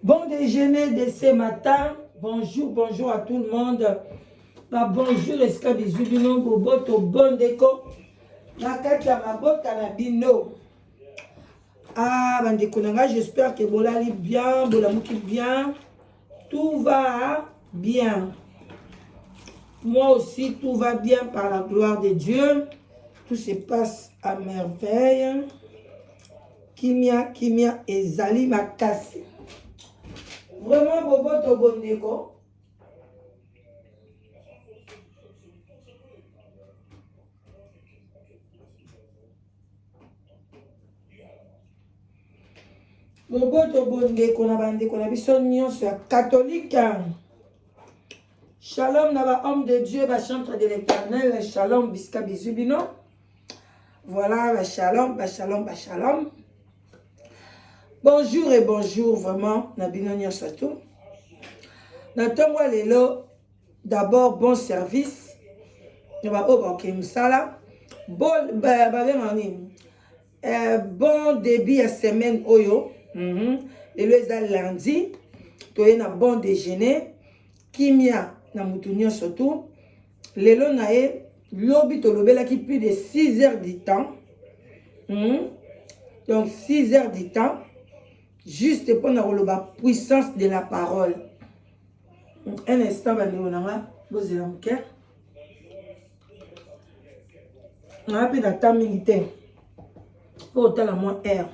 Bon déjeuner de ce matin. Bonjour, bonjour à tout le monde. Bonjour, esika bisou bino boboto bon déco. Na kati ya mabota na bino. Bandeko nanga, j'espère que bolali bien, bolamuki bien. Tout va bien. Moi aussi, tout va bien par la gloire de Dieu. Tout se passe à merveille. Kimia ezali makasi. Vraiment, boboto bon déco. Boboto bondeko na bandeko na biso nyonso ya catholique. Shalom na ba homme de Dieu, ba chantre de l'Éternel. Shalom biska bizubino. Voilà, ba shalom, ba shalom, ba shalom. Bonjour et bonjour vraiment na bino nyonso tout. Na tongo lelo d'abord bon service. Na ba oba ke musala. Bon bon début à semaine oyo. Lelo eza lundi, toye na bon déjeuner, kimia na mutu nyonso tout. Lelo na ye, lobi tolobelaki plus de 6 heures du temps. Donc 6 heures du temps, juste pour la puissance de la parole. Un instant, bandeko nanga, bozela muke. Na pe na temps militaire. Pour tala moins air.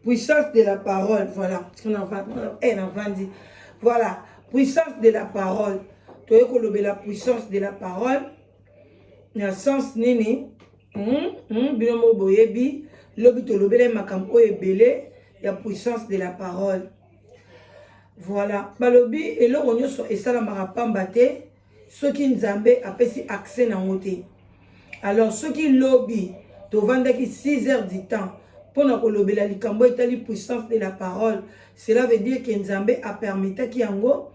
Puissance de la parole, voilà. Voilà, puissance de la parole. Tu as la puissance de la parole. Dans le sens nini, binomo boyebi, lobi to lobele makambo ebele, la puissance de la parole. Voilà. Balobi et lo onyoso esala marapamba te, ceux qui nzambe apesi accès na ngote. Alors ceux qui lobby, to vendaki 6 heures du temps. Pour nous la puissance de la parole, cela veut dire que Nzambe a permis Kiango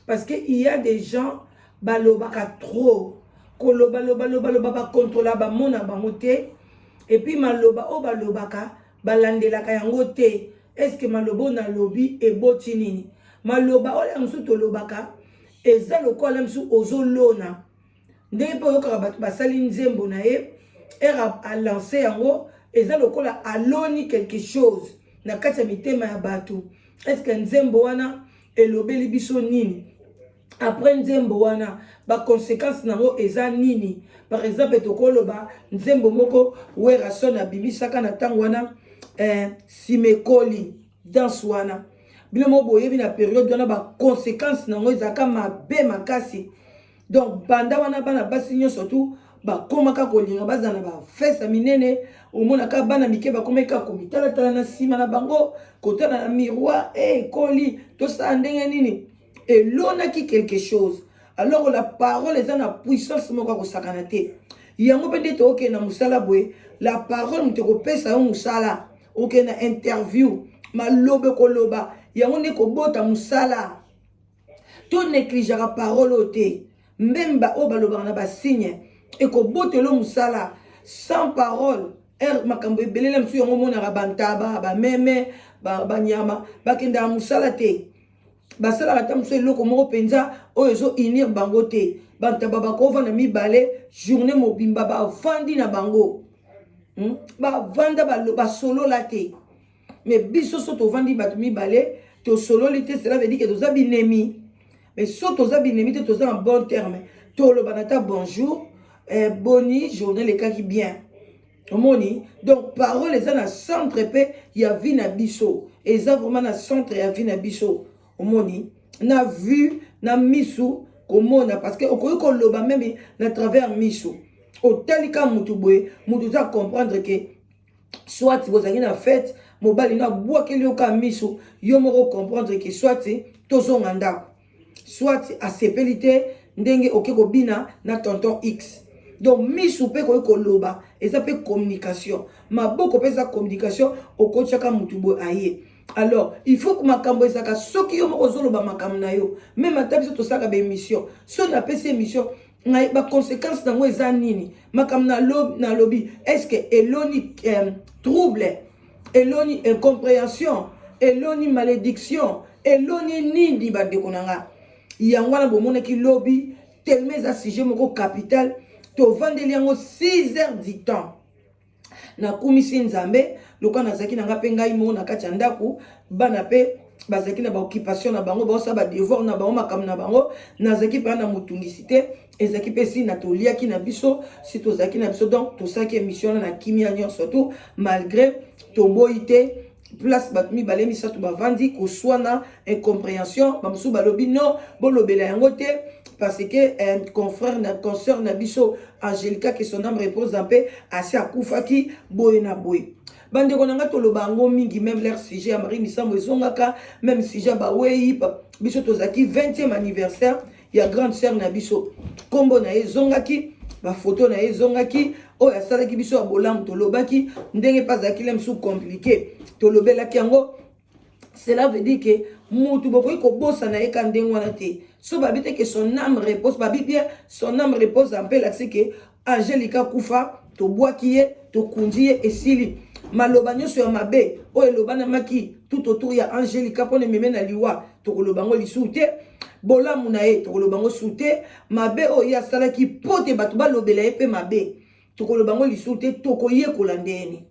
parce qu'il y a des gens balobaka trop koloba contrôler ba mona bangote et puis maloba o balobaka balandela kayango te. Est-ce que malobo na lobi e botinini maloba o lamsu to lobaka eza lokola msu ozolona ndenge po yoka batu basali nzembo na ye era a lancé yango. Eza lokola aloni quelque chose na kati ya mitema ya batu. Est-ce que nzembo wana elobeli biso nini? Après nzembo wana ba conséquence nango eza nini? Par exemple tokoloba nzembo moko wera son abimisaka na tango wana simekoli dans wana bino mo boyebi na période wana ba conséquence nango ezaka mabe makasi. Donc banda wana bana basi nyonso surtout ba komaka kolinga bazana ba fesa minene omona ka bana mike ba komeka komitala tala na sima na bango kotala na miroir koli to sa ndenge nini elonaki quelque chose. Alors la parole est na puissance moko ko sakana te yango pende to ke na musala boye la parole muteko pesa yo musala oke na interview malobe koloba yango ne ko bota musala to négligera parole ote mbemba o baloba na ba signe et ko botelo musala sans parole makambo ebelele msu yango mona bantaba ba meme ba nyama bakenda musala te basala ata msu eloko moko penza oyo ezo unir bango te bantaba bakova na mibale journée mobimba ba fandi na bango ba vanda ba solo la te mais biso so to vandi batu mibale to solo lite cela veut dire que toza binemi mais so toza binemi te toza en bon terme to lo banata bonjour boni journée les cas qui bien omoni. Donc parole eza na centre pe ya vie na biso eza vraiment na centre ya vie na biso omoni na vue na misu komona parce que okoyi koloba même na travers misu otalika mutu boye mutu za comprendre que soit bozangi na fête mobali na bwakeli yoka misu yo moko comprendre que soit tozonga ndako soit asepelite ndenge oke kobina na tonton X. Donc misu pe ko koloba eza pe communication maboko pe za communication okochaka mutu boye aye. Alors il faut que makambo ezaka soki yo moko zoloba makambo na yo même atabiso to saka be émission so na pesi émission na ba conséquence nango eza nini makambo na lobby est-ce que eloni trouble eloni incompréhension eloni malédiction eloni nini bandeko na nga yango wana bomonaki lobi tellement eza sujet moko capital tovandeli yango 6 heures du temps nakumisi nzambe lokola nazalaki na nga mpe ngai moko na kati ya ndako bana mpe bazalaki na baoccupation na bango baosala badevoir na bango makambo na bango nazalaki mpe na motungisi te ezalaki mpe si na toliaki na biso si tozalaki na biso donc tosalaki émission wana na kimia nyonso tu malgré toboyi te place bato mibale misato bavandi koswana incompréhension bamosusu balobi non bolobela yango te parce que confrère na consœur na biso Angelica que son âme repose en paix asi akufaki boye na boye bandeko na nga toloba yango mingi même leur sujet ya Marie Misambo ezongaka même sujet bawei biso tozalaki 20e anniversaire ya grande sœur na biso kombo na ezongaki bafoto na ezongaki oyo asalaki biso ya bolamu tolobaki ndenge mpe azalaki le mosusu compliqué tolobelaki yango cela veut dire que mutu bokoki kobosana ye ka ndenge wana te so babi te que son âme repose babi bien son âme repose en paix lakisi ke Angelica kufa tobwaki ye tokundi ye esili maloba nyonso ya mabe oyo elobanamaki tout autour ya Angelica mpona ememe na liwa tokoloba yango lisusu te bolamu na ye tokoloba yango susu te mabe oyo ye asalaki mpo te bato balobela ye mpe mabe tokoloba yango lisusu te tokoyekola ndeni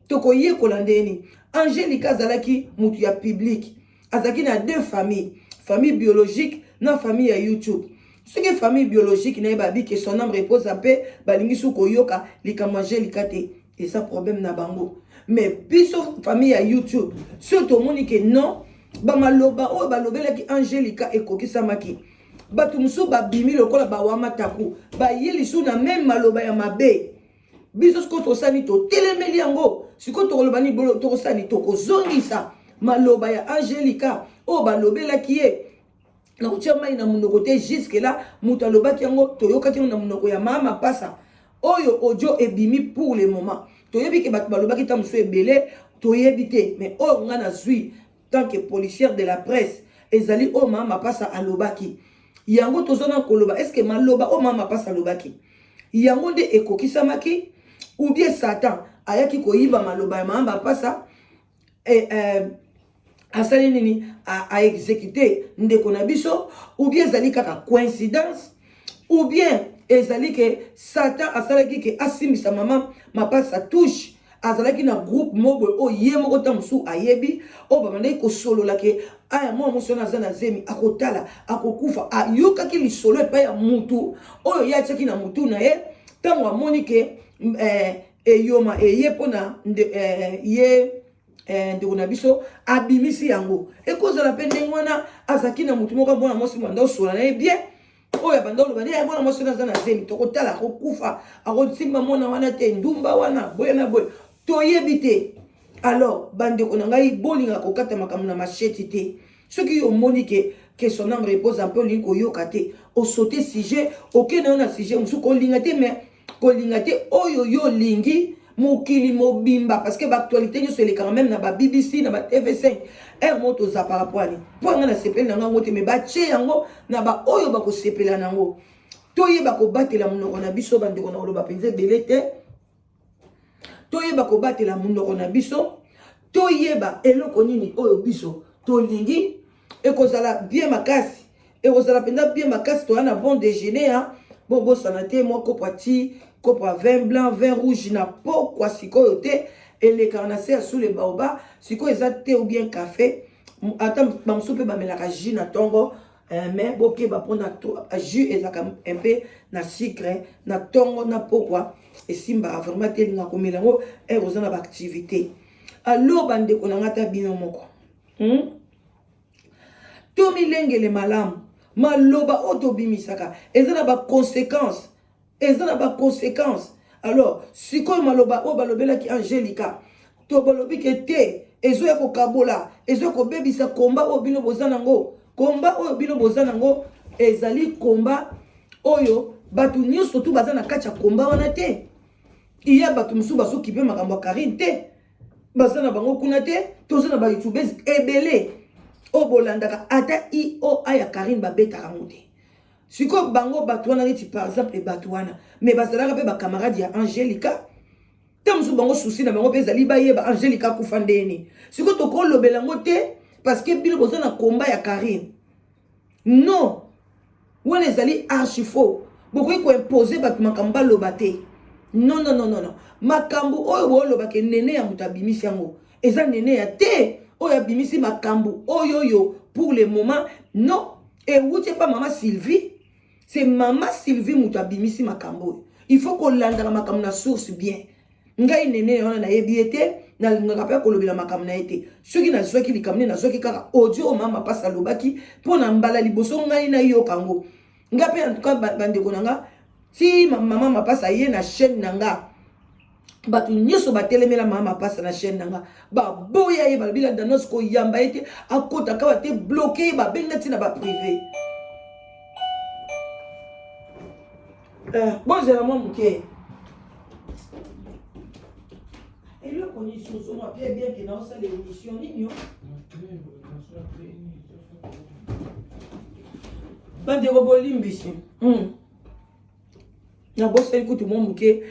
tokoyekola ndeni Angelica azalaki mutu ya public azalaki na deux familles famille biologique na famille ya YouTube soki famille biologique na ye babi que son âme repose en paix balingi su koyoka likambo Angelica te eza problème na bango mais biso famille ya YouTube so tomoni ke non bamaloba oyo balobelaki Angelica ekokisamaki bato mosusu babimi lokola bawama taku baye lisu na même maloba ya mabe biso siko tosani totelemeli yango siko tokolobani tokosani tokozongisa maloba ya Angelica oyo balobelaki ye na kotia mai na monoko te jusque là moto alobaki yango toyokaki na monoko ya mama pasa oyo audio ebimi pour le moment toyebi ke bato balobaki ta mosusu ebele toyebi te mais oyo nga na zwi tant que policière de la presse ezali oyo mama pasa alobaki yango tozona koloba est-ce que maloba oyo mama pasa alobaki yango nde ekokisamaki ou bien Satan ayaki koyiba maloba ya mama pasa asali nini a exécuter ndeko na biso ou bien ezali kaka coïncidence ou bien ezali ke Satan asalaki ke asimisa mama mapasa touche azalaki na groupe moko o ye moko ta musu ayebi o babandaki kosolola ke aya mwa musu na zana zemi akotala akokufa ayokaki lisolo epai ya mutu oyo ye atiaki na mutu na ye ntango amoni ke eyoma eye mpona ye ndeko na biso abimisi yango ekozala mpe ndenge wana azalaki na mutu moko mwana mwasi mwanda osola na ye bien oyo banda oloba nde mwana mwasi naza na zemi tokotala akokufa akosimba mwana wana te ndumba wana boye na boye toyebi te alors bandeko na ngai bolinga kokata makambo na macheti te soki omoni ke son âme repose un peu olingi koyoka te osote sujet okende na sujet mosusu kolinga te mais kolinga te oyo yo olingi mokili mobimba parce que l'actualité nyonso elekaka même na ba BBC na ba TV5 moto za par rapport ani po nga na sepeli na ngango te mais batie yango na ba oyo bakosepela nango toyeba kobatela monoko na biso bandeko na koloba penze ebele te toyeba kobatela monoko na biso toyeba eloko nini oyo biso tolingi ekozala bien makasi ekozala mpenza bien makasi toya na bon déjeuner bon bosana te moko pati kopa vin blanc vin rouge na pokwa sikoyo te elekaka na se ya sous le baoba sikoyo eza te ou bien café ata bamosusu mpe bamelaka jus na ntongo mais bokeba mpona jus ezalaka mpe na sucre na ntongo na pokwa esimbaka vraiment te elinga komela yango oza na baactivité alo bandeko na nga ta bino moko to milengele malamu maloba oyo tobimisaka eza na baconséquence eza na baconséquence alors sikoyo maloba oyo balobelaki Angelica to balobi ke te ezoya kokabola ezoya kobebisa komba oyo bino boza nango komba oyo bino boza nango ezali komba oyo bato nyonso tu baza na kati ya komba wana te iya bato mosusu bazokipe makambo ya Karine te baza na bango kuna te toza na bayoutubese ebele oyo bolandaka ata ioa ya Karine babetaka ngo te sikoyo bango bato wana neti par exemple bato wana mais bazalaka mpe bacamarade ya Angelica Tam bango souci na bango peza libaye ba Angelica kufandeni. Siko to ko lobelango te parce que bino bozo na combat ya Karine. Non. Wana ezali archi faux. Bokoki ko imposer bat makamba lobate. Non non non non non. Makambu oyo bo lobake nene ya mutabimisi yango. Eza nene ya te. Oyo abimisi makambu oyo yo pour le moment non. Et où pas maman Sylvie? C'est maman Sylvie mutabimisi makambu. Il faut qu'on lande la makambu na source bien. Ngai nene on na yebiete na ngaka ko lobela makambu na été. Soki na zoki likamne na zoki kaka audio mama pasa lobaki pona mbala liboso ngai na yo kango. Ngape en tout cas bande konanga si maman mapasa ye na chaîne nanga batu nyoso batelemela mama mapasa na chaîne nanga ba boya ye balbila danos ko yamba ete akota ka te bloqué ba benga tina ba privé bon j'ai la moi muké et là on est sur son appel bien que dans ça l'émission nino bande robolimbisi na bosa ikuti mo muke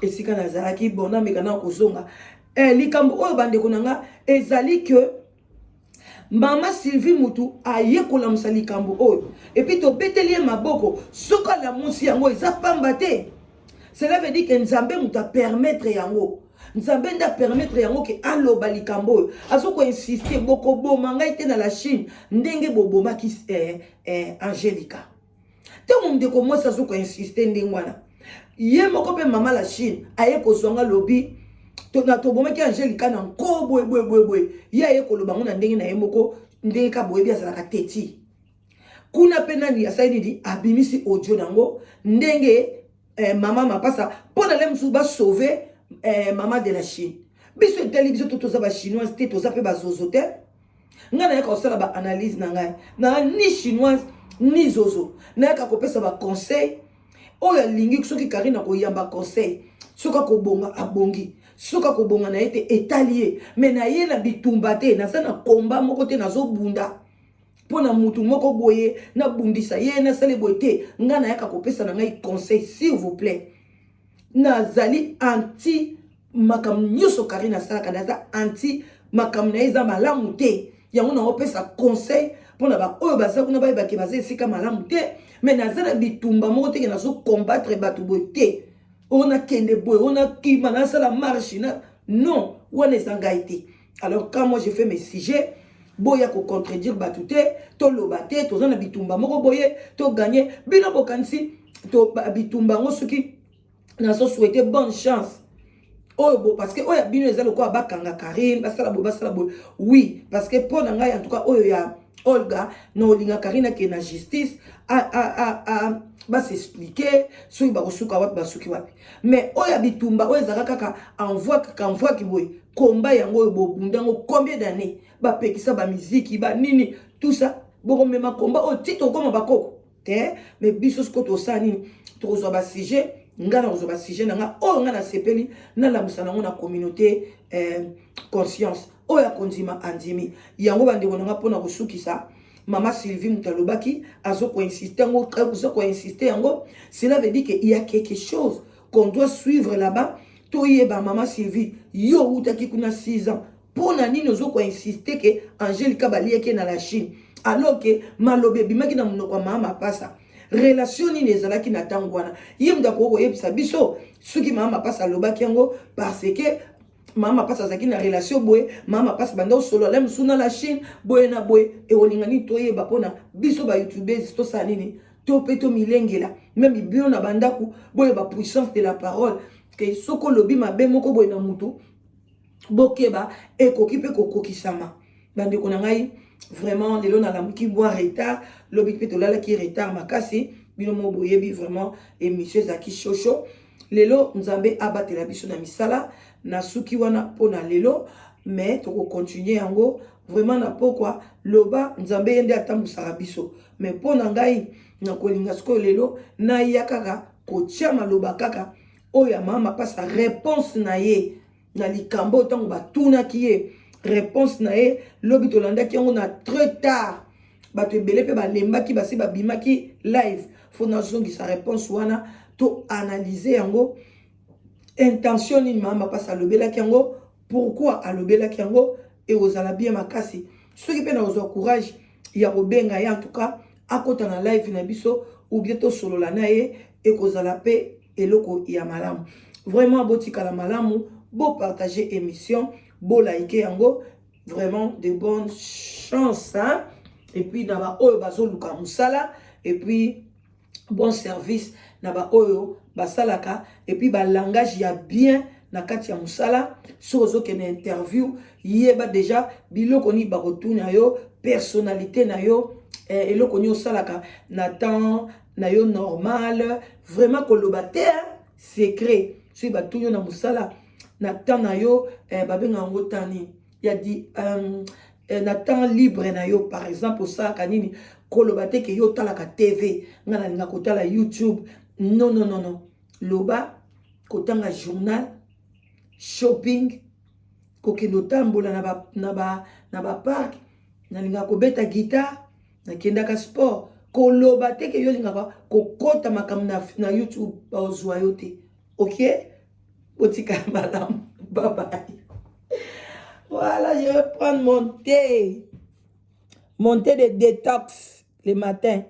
esika na zalaki bona mekana kozonga likambo oyo bande konanga ezali que mama Sylvie mutu ayekola musali likambo oyo et puis to beteli maboko soka la musi yango eza pamba te. Cela veut dire que nzambe muta permettre yango nzambe nda permettre yango ke aloba likambo oyo azoko insister boko boma ngai te na la Chine ndenge boboma ki Angelica. Tant on ko moi ça zo ko insister ndengwana ye moko pe mama la Chine aye ko zonga lobi to na to boma ki Angelica na ko boy ye aye ko loba ngona ndenge na ye moko ndenge ka boye bia sala ka teti kuna pe nani asaidi di abimisi audio nango ndenge mama mapasa pona le msuba sauver maman de la Chine biso télévision tout ça ba chinoise te to ça pe ba zozo te ngana ya ko sala ba analyse na ngai na ni chinoise ni zozo na ka ko pesa ba conseil oya lingi soki Karine ko yamba conseil soka ko bonga abongi soka ko bonga na été étalier mais na ye na bitumba te na sana komba moko te na zo bunda pona mutu moko boye na bundisa ye na sale boye ngana ya ka ko pesa na ngai conseil s'il vous plaît nazali anti makam nyoso Karine sala kadaza anti makam na eza malamu te yango na opesa conseil pona ba oyo baza kuna ba ke baza esika malamu te mais nazala bitumba moko te na so combattre batu boye te on a kende boye on a ki mana sala marche na non wana ezanga été. Alors quand moi je fais mes sujets boya ko contredire batu te to lobate to zana bitumba moko boye to gagner bino bokansi to bitumba ngo soki na so souhaiter bonne chance. Oh bon parce que oh ya bino ezalo ko bakanga Karine basala bo oui parce que pour nanga en tout cas oh ya Olga no linga Karine ke na justice ba s'expliquer so ba kosuka wapi basuki wapi mais oh ya bitumba oh ezaka kaka envoie ki boy combat yango bo bundango combien d'années ba pekisa ba musique ba nini tout ça bon même combat oh tito comme bakoko te mais biso sko to sa nini to zo ba sujet ngana ozo ba sujet nanga o ngana sepeli na la musana ngona communauté conscience o ya konzima andimi yango bande konanga pona kosukisa mama Sylvie mutalobaki azo ko insister ngo azo ko insister yango cela veut dire que il y a quelque chose qu'on doit suivre là-bas to yeba mama Sylvie yo utaki kuna 6 ans pona nini ozo ko insister que Angelica balieke na la Chine alors que malobe bimaki na munoko mama pasa relation ni ezalaki na tangwana yimda ko yebisa biso suki mama pasa lobaki yango parce que mama pasa zaki na relation boye mama pasa banda solo la msuna la Chine boye na boye e olingani toye bapona biso ba youtubers to sa nini to peto milengela même bio na bandaku boye ba puissance de la parole que soko lobi mabe moko boye na mutu bokeba e kokipe kokokisama bande konangai vraiment lelo na lamuki bois retard lobi peto lala ki retard makasi bino mo boyebi vraiment émission zaki chocho lelo nzambe abatela biso na misala na suki wana pona lelo mais to continuer yango vraiment na pourquoi loba nzambe yende atambusaka biso mais pona ngai na kolinga sko lelo na yakaka ko chama loba kaka oya mama pasa réponse na ye na likambo tango batuna kiye réponse na ye lobi to landa ki yango na très tard bato ebele pe balembaki basi babimaki live faut na zongi sa réponse wana to analyser yango intention nini mama pasi alobelaki yango, pourquoi alobelaki yango, ekozala bien makasi. Soki mpe na ozwa courage ya kobenga ye en tout cas akota na live na biso ou bien tosolola na ye ekozala mpe eloko ya malamu. Vraiment botikala malamu, bo partager émission, bo like yango, vraiment de bonnes chances hein? Et puis na ba oyo bazoluka musala, et puis bon service na ba oyo basalaka, et puis ba langage ya bien na kati ya musala. So ozoke na interview yeba déjà biloko ni bakotuna yo personnalité na yo, eloko ni osalaka na temps na yo normal, vraiment koloba te secret. So batunyo na musala na temps na yo babenga ngo tani ya di na temps libre na yo, par exemple osalaka nini koloba te ke yo talaka TV ngana linga kotala YouTube. Non non non non, loba kotanga journal, shopping, kokendo tambola na ba park, na linga kobeta guitare, na kendaka sport. Koloba te ke yo linga kokota makambo na YouTube bazwa yo te. OK? Otika madame. Bye bye. Voilà, je vais prendre mon thé de détox le matin.